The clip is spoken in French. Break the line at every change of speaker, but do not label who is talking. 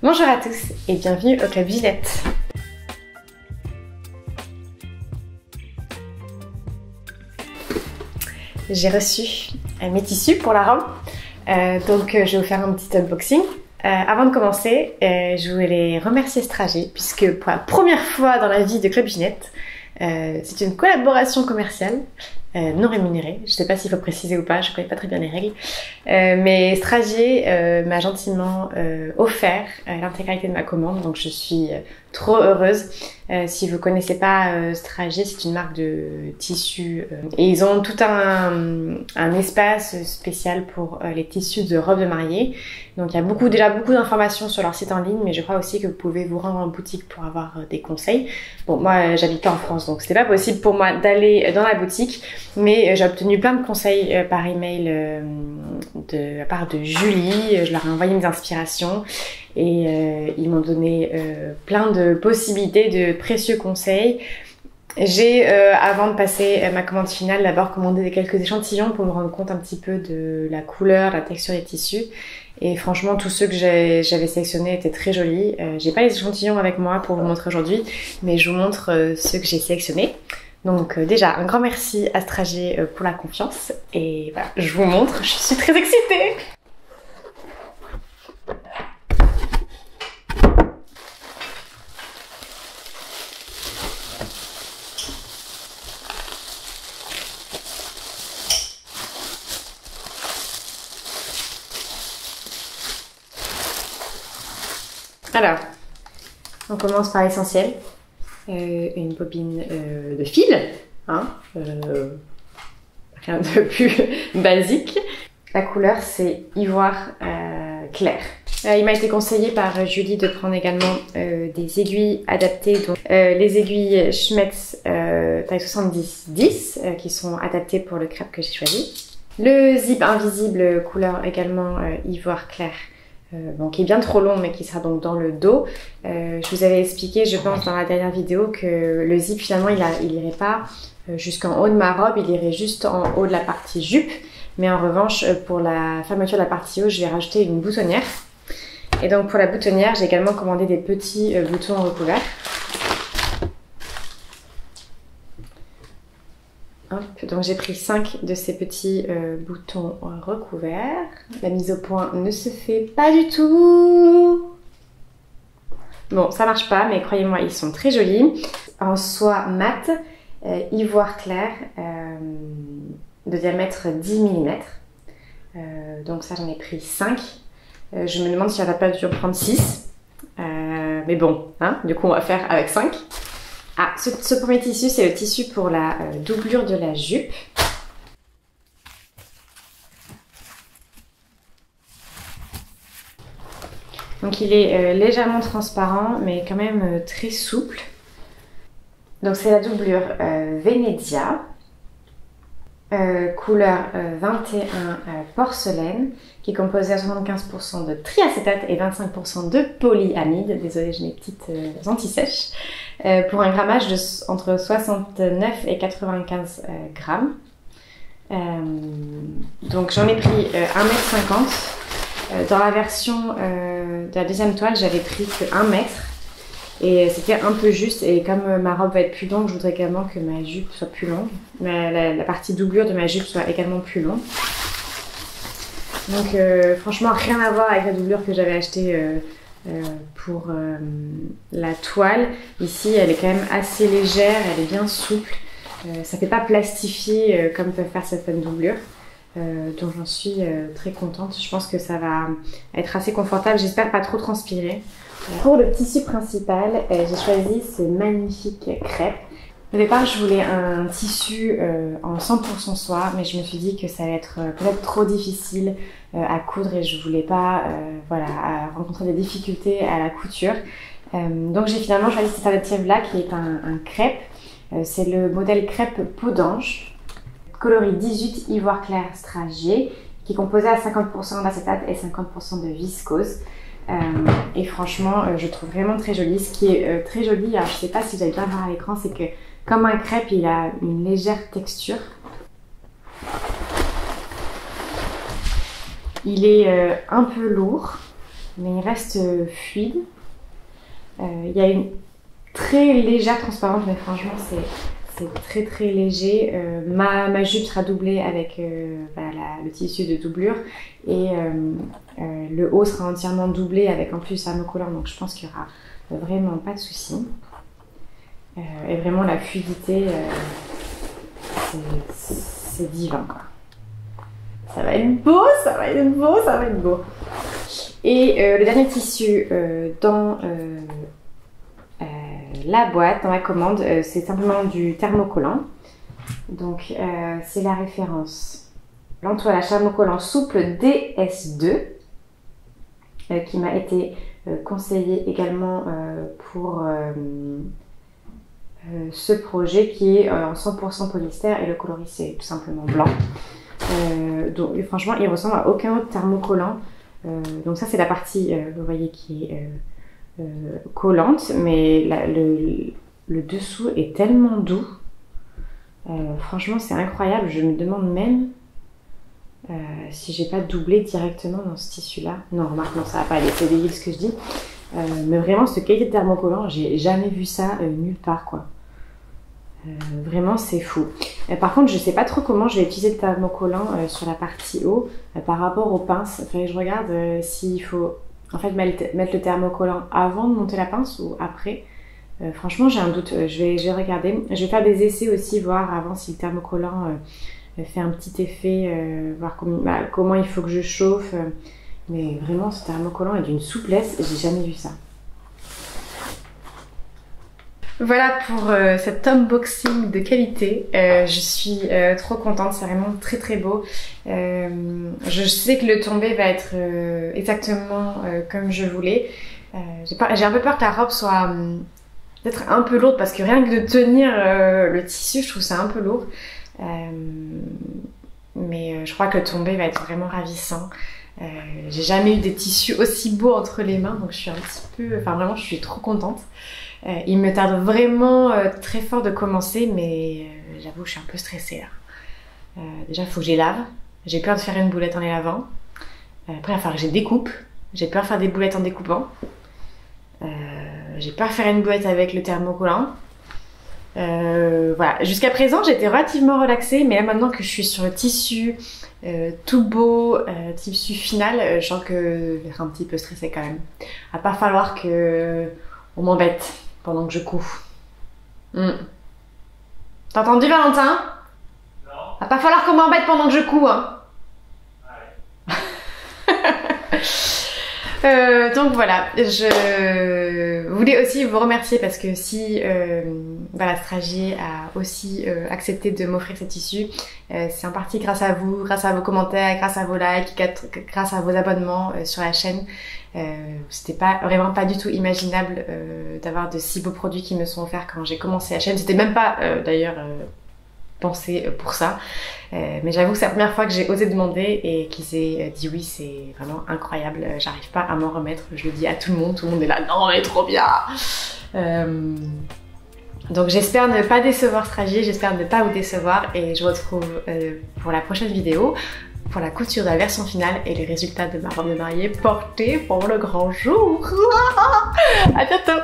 Bonjour à tous et bienvenue au Club Ginette. J'ai reçu mes tissus pour la robe, donc je vais vous faire un petit unboxing. Avant de commencer, je voulais remercier Strager puisque pour la première fois dans la vie de Club Ginette, c'est une collaboration commerciale non rémunérée. Je sais pas s'il faut préciser ou pas, je connais pas très bien les règles. Mais Strager m'a gentiment offert l'intégralité de ma commande, donc je suis trop heureuse. Si vous connaissez pas Strager, c'est une marque de tissus et ils ont tout un espace spécial pour les tissus de robes de mariée. Donc il y a déjà beaucoup d'informations sur leur site en ligne, mais je crois aussi que vous pouvez vous rendre en boutique pour avoir des conseils. Bon, moi j'habite pas en France, donc c'était pas possible pour moi d'aller dans la boutique, mais j'ai obtenu plein de conseils par email de la part de Julie. Je leur ai envoyé mes inspirations et ils m'ont donné plein de possibilités, de précieux conseils. J'ai, avant de passer ma commande finale, d'abord commandé quelques échantillons pour me rendre compte un petit peu de la couleur, la texture des tissus. Et franchement, tous ceux que j'avais sélectionnés étaient très jolis. J'ai pas les échantillons avec moi pour vous montrer aujourd'hui, mais je vous montre ceux que j'ai sélectionnés. Donc déjà, un grand merci à Strager pour la confiance. Et voilà, je vous montre, je suis très excitée! Alors, on commence par l'essentiel. Une bobine de fil, hein, rien de plus basique. La couleur c'est ivoire clair. Il m'a été conseillé par Julie de prendre également des aiguilles adaptées, donc les aiguilles Schmetz taille 70-10 qui sont adaptées pour le crêpe que j'ai choisi. Le zip invisible couleur également ivoire clair. Bon, qui est bien trop long mais qui sera donc dans le dos. Je vous avais expliqué, je pense dans la dernière vidéo, que le zip finalement il irait pas jusqu'en haut de ma robe, il irait juste en haut de la partie jupe. Mais en revanche pour la fermeture de la partie haut, je vais rajouter une boutonnière. Et donc pour la boutonnière, j'ai également commandé des petits boutons recouverts. Hop, donc j'ai pris 5 de ces petits boutons recouverts. La mise au point ne se fait pas du tout. Bon, ça marche pas, mais croyez-moi, ils sont très jolis. En soie mat, ivoire clair, de diamètre 10 mm. Donc ça, j'en ai pris 5. Je me demande si j'aurais pas dû en prendre 6. Mais bon, hein, du coup, on va faire avec 5. Ah, ce premier tissu, c'est le tissu pour la doublure de la jupe. Donc il est légèrement transparent, mais quand même très souple. Donc c'est la doublure Venezia, couleur 21 porcelaine, qui est composée à 75% de triacétate et 25% de polyamide. Désolée, j'ai mes petites anti-sèches. Pour un grammage de entre 69 et 95 grammes. Donc j'en ai pris 1,50 m. Dans la version de la deuxième toile, j'avais pris que 1 mètre. Et c'était un peu juste. Et comme ma robe va être plus longue, je voudrais également que ma jupe soit plus longue. La partie doublure de ma jupe soit également plus longue. Donc franchement, rien à voir avec la doublure que j'avais achetée pour la toile. Ici, elle est quand même assez légère, elle est bien souple. Ça fait pas plastifié comme peuvent faire certaines doublures. Donc j'en suis très contente. Je pense que ça va être assez confortable. J'espère pas trop transpirer. Pour le tissu principal, j'ai choisi ce magnifique crêpe. Au départ, je voulais un tissu en 100% soie, mais je me suis dit que ça allait être peut-être trop difficile à coudre et je voulais pas rencontrer des difficultés à la couture. Donc j'ai finalement choisi cette serviette-là qui est un crêpe. C'est le modèle crêpe peau d'ange, coloris 18 ivoire clair Strager, qui est composé à 50% d'acétate et 50% de viscose. Et franchement, je trouve vraiment très joli. Ce qui est très joli, alors je sais pas si vous allez bien voir à l'écran, c'est que comme un crêpe, il a une légère texture. Il est un peu lourd, mais il reste fluide. Il y a une très légère transparence, mais franchement c'est très très léger. Ma jupe sera doublée avec le tissu de doublure et le haut sera entièrement doublé avec en plus thermocollant, donc je pense qu'il n'y aura vraiment pas de souci. Et vraiment la fluidité, c'est divin quoi. Ça va être beau, ça va être beau, ça va être beau. Et le dernier tissu dans la boîte, dans la commande, c'est simplement du thermocollant. Donc c'est la référence l'entoilage thermocollant souple DS2 qui m'a été conseillé également pour ce projet qui est en 100% polyester et le coloris c'est tout simplement blanc. Donc franchement il ressemble à aucun autre thermocollant. Donc ça c'est la partie vous voyez qui est collante, mais le dessous est tellement doux. Franchement c'est incroyable, je me demande même si j'ai pas doublé directement dans ce tissu là. Non remarque, non ça va pas aller, c'est débile ce que je dis. Mais vraiment ce qualité de thermocollant, j'ai jamais vu ça nulle part quoi. Vraiment c'est fou. Par contre je sais pas trop comment je vais utiliser le thermocollant sur la partie haut par rapport aux pinces. Enfin, je regarde s'il faut en fait mettre le thermocollant avant de monter la pince ou après. Franchement j'ai un doute, je vais regarder. Je vais faire des essais aussi, voir avant si le thermocollant fait un petit effet, voir comment il faut que je chauffe. Mais vraiment ce thermocollant est d'une souplesse, j'ai jamais vu ça. Voilà pour cet unboxing de qualité. Je suis trop contente, c'est vraiment très très beau. Je sais que le tombé va être exactement comme je voulais. J'ai un peu peur que la robe soit peut-être un peu lourde parce que rien que de tenir le tissu, je trouve ça un peu lourd. Mais je crois que le tombé va être vraiment ravissant. J'ai jamais eu des tissus aussi beaux entre les mains, donc je suis un petit peu... Enfin vraiment, je suis trop contente. Il me tarde vraiment très fort de commencer, mais j'avoue, je suis un peu stressée là. Déjà, il faut que je les lave. J'ai peur de faire une boulette en les lavant. Après, il va falloir que je les découpe. J'ai peur de faire des boulettes en découpant. J'ai peur de faire une boulette avec le thermocollant. Voilà. Jusqu'à présent, j'étais relativement relaxée, mais là, maintenant que je suis sur le tissu tout beau, tissu final, je sens que je vais être un petit peu stressée quand même. Il va pas falloir que on m'embête pendant que je couds. T'as entendu, Valentin?
Non.
Va pas falloir qu'on m'embête pendant que je couds, hein. Donc voilà, je voulais aussi vous remercier parce que si voilà, Stragier a aussi accepté de m'offrir ces tissus, c'est en partie grâce à vous, grâce à vos commentaires, grâce à vos likes, grâce à vos abonnements sur la chaîne. C'était vraiment pas du tout imaginable d'avoir de si beaux produits qui me sont offerts quand j'ai commencé la chaîne. C'était même pas d'ailleurs pensé pour ça. Mais j'avoue que c'est la première fois que j'ai osé demander et qu'ils aient dit oui, c'est vraiment incroyable. J'arrive pas à m'en remettre. Je le dis à tout le monde est là, non mais trop bien. Donc j'espère ne pas décevoir Stragier, j'espère ne pas vous décevoir et je vous retrouve pour la prochaine vidéo pour la couture de la version finale et les résultats de ma robe de mariée portée pour le grand jour. À bientôt.